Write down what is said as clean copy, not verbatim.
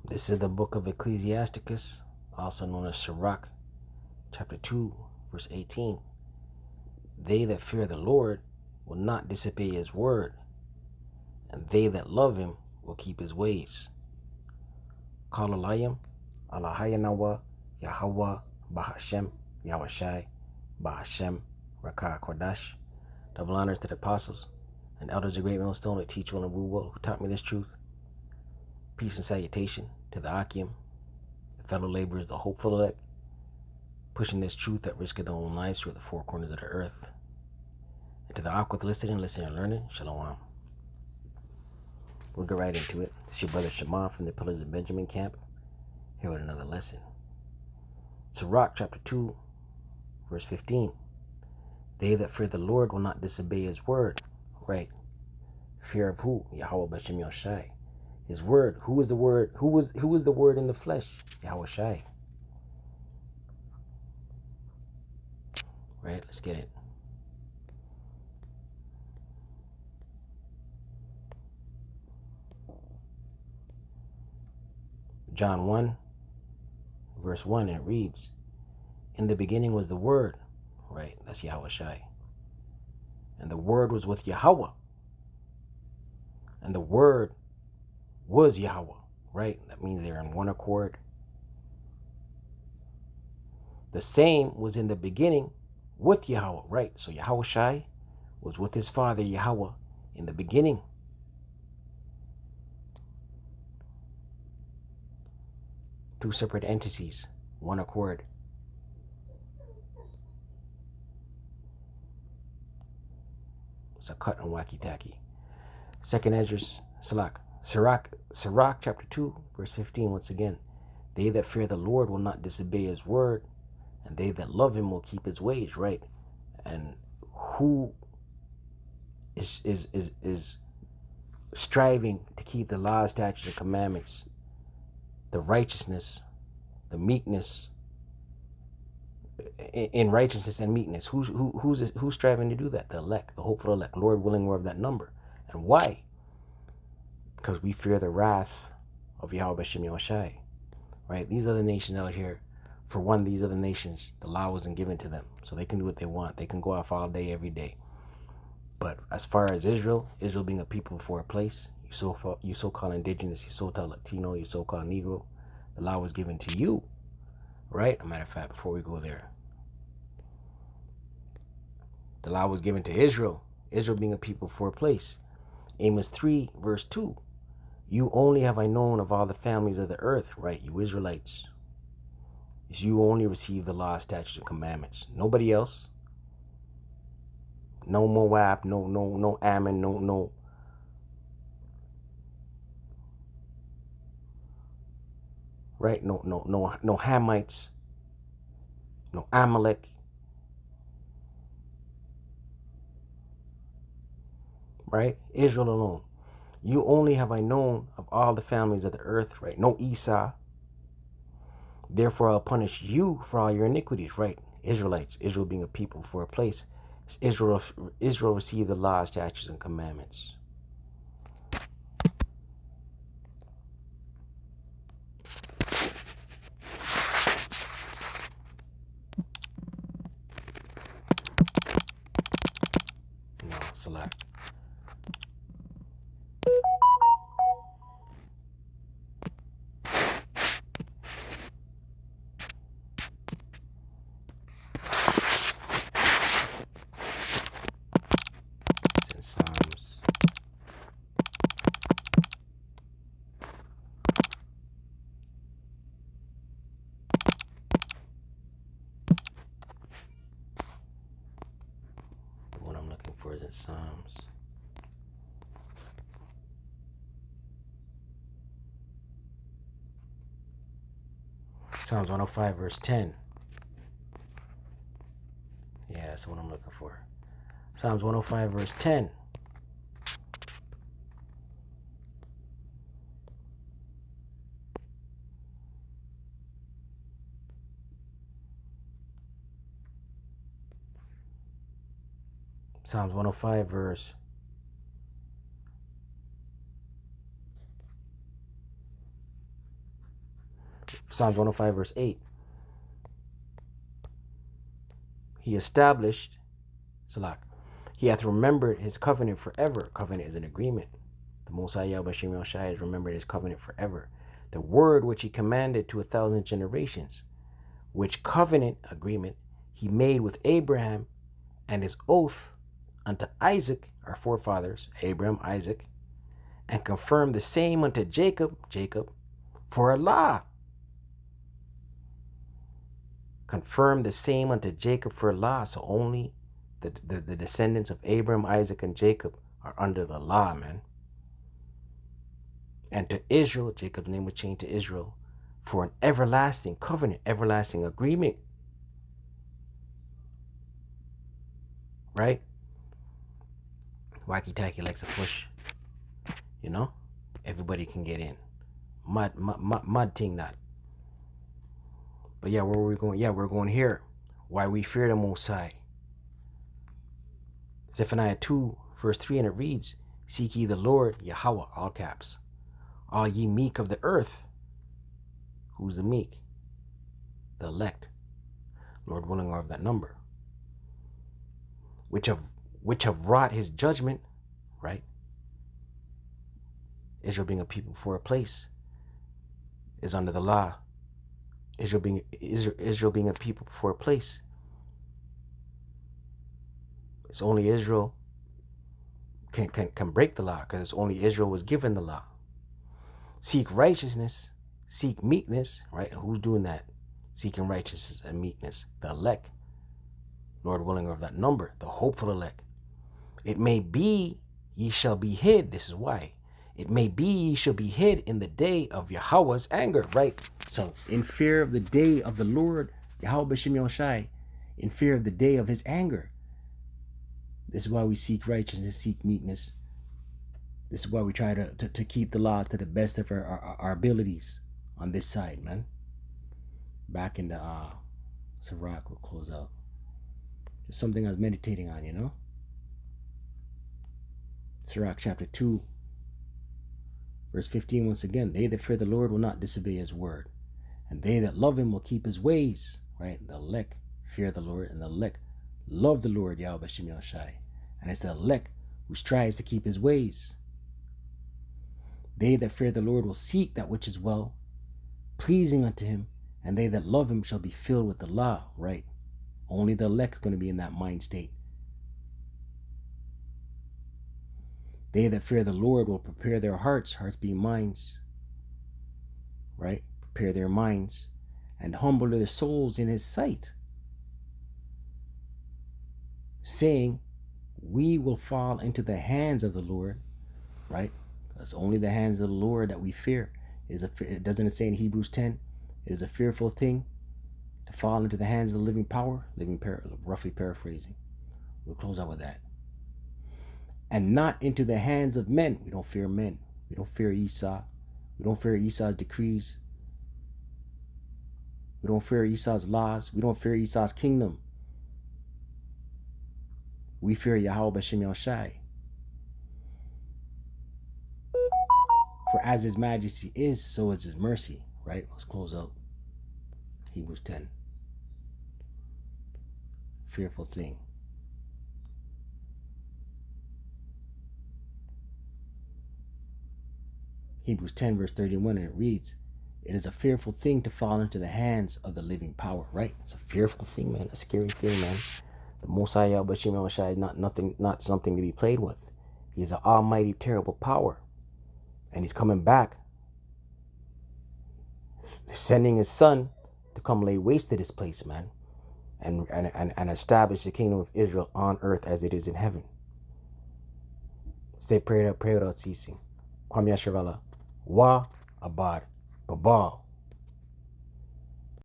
This is the book of Ecclesiasticus, also known as Sirach, chapter 2, verse 18. They that fear the Lord will not disobey his word, and they that love him will keep his ways. Kalalayim, Alahayanawa, Yahawah, Bahasham, Yahawashi, Bahasham, Rawchaa, Qadash. Double honors to the apostles and elders of great millstone who teach well and rule well, who taught me this truth. Peace and salutation to the Akim, the fellow laborers, the hopeful elect, pushing this truth at risk of their own lives through the four corners of the earth. And to the Ak with listening and learning, Shalom. We'll get right into it. It's your brother Shema from the Pillars of Benjamin camp, here with another lesson. Sirach chapter 2, verse 15. They that fear the Lord will not disobey his word. Right. Fear of who? Yahawah Bahasham Yahawashi. His word. Who is the word? Who was the word in the flesh? Yahawashi. Right, let's get it. John 1, verse 1, and it reads, in the beginning was the Word. Right, that's Yahawashi. And the Word was with Yahawah. And the Word was Yahawah. Right, that means they're in one accord. The same was in the beginning with Yahawah. Right, so Yahawashi was with his father Yahawah in the beginning. Two separate entities, one accord. It's a cut on wacky tacky. Second Ezra's Sirach chapter 2, verse 15, once again. They that fear the Lord will not disobey his word, and they that love him will keep his ways. Right. And who is striving to keep the laws, statutes, and commandments, the righteousness, the meekness, in righteousness and meekness? Who's striving to do that? The elect, the hopeful elect. Lord willing, we're of that number. And why? Because we fear the wrath of Yahawah Bahasham Yahawashi. Right? These other nations out here, for one, these other nations, the law wasn't given to them, so they can do what they want. They can go off all day, every day. But as far as Israel being a people for a place, you so-called indigenous, you so-called Latino, you so-called Negro, the law was given to you. Right? A matter of fact, before we go there, the law was given to Israel being a people for a place. Amos 3, verse 2. You only have I known of all the families of the earth, right, you Israelites. Is you only receive the law, statutes, and commandments. Nobody else. No Moab, no Ammon, no. Right? No Hamites, no Amalek. Right? Israel alone. You only have I known of all the families of the earth, right? No Esau. Therefore I'll punish you for all your iniquities, right? Israelites, Israel being a people for a place. Israel received the laws, statutes, and commandments. No, select. It's in Psalms. The one I'm looking for is in Psalms. Psalms 105, verse 10. Yeah, that's the one I'm looking for. Psalms 105, verse 10. Psalms 105, verse Psalms 105 verse 8. He established, Salak, he hath remembered his covenant forever. Covenant is an agreement. The Most High Yahawashi has remembered his covenant forever. The word which he commanded to 1,000 generations, which covenant agreement he made with Abraham, and his oath unto Isaac, our forefathers, Abraham, Isaac, and confirmed the same unto Jacob, for a law. Confirmed the same unto Jacob for a law. So only the descendants of Abraham, Isaac, and Jacob are under the law, man. And to Israel, Jacob's name was changed to Israel, for an everlasting covenant, everlasting agreement. Right? Wacky Tacky likes a push. You know? Everybody can get in. Mud ting that. But yeah, where are we going? Yeah, we're going here. Why we fear the Most High. Zephaniah 2, verse 3, and it reads, seek ye the Lord, Yahawah, all caps. All ye meek of the earth. Who's the meek? The elect. Lord willing, are of that number. Which have wrought his judgment, right? Israel being a people for a place is under the law. Israel being a people for a place. It's only Israel can break the law, because it's only Israel was given the law. Seek righteousness, seek meekness, right? And who's doing that? Seeking righteousness and meekness. The elect. Lord willing, of that number, the hopeful elect. It may be ye shall be hid. This is why. It may be ye shall be hid in the day of Yahawah's anger, right? So in fear of the day of the Lord, Yahweh B'Shem Yahawashi, in fear of the day of his anger. This is why we seek righteousness, seek meekness. This is why we try to keep the laws to the best of our abilities on this side, man. Back in the Barak, we'll close out. Just something I was meditating on, you know? Barak chapter 2, verse 15, once again. They that fear the Lord will not disobey his word, and they that love him will keep his ways, right? The elect fear the Lord, and the elect love the Lord, Yahweh B'Shem Yahawashi. And it's the elect who strives to keep his ways. They that fear the Lord will seek that which is well, pleasing unto him, and they that love him shall be filled with the law, right? Only the elect is going to be in that mind state. They that fear the Lord will prepare their hearts being minds, right? Prepare their minds, and humble their souls in his sight, saying, we will fall into the hands of the Lord, right? It's only the hands of the Lord that we fear. It doesn't say in Hebrews 10, it is a fearful thing to fall into the hands of the living power, roughly paraphrasing. We'll close out with that. And not into the hands of men. We don't fear men. We don't fear Esau. We don't fear Esau's decrees. We don't fear Esau's laws. We don't fear Esau's kingdom. We fear Yahweh B'Shem Yahawashi. For as his majesty is, so is his mercy. Right? Let's close out. Hebrews 10. Fearful thing. Hebrews 10 verse 31, and it reads, it is a fearful thing to fall into the hands of the living power, right? It's a fearful thing, man. A scary thing, man. The Most High Yahweh B'Shem Yahawashi is not something to be played with. He is an almighty, terrible power. And he's coming back, sending his son to come lay waste to this place, man. And establish the kingdom of Israel on earth as it is in heaven. Stay prayed up, pray without ceasing. Kwame Yashavala. Wa Abad Babal.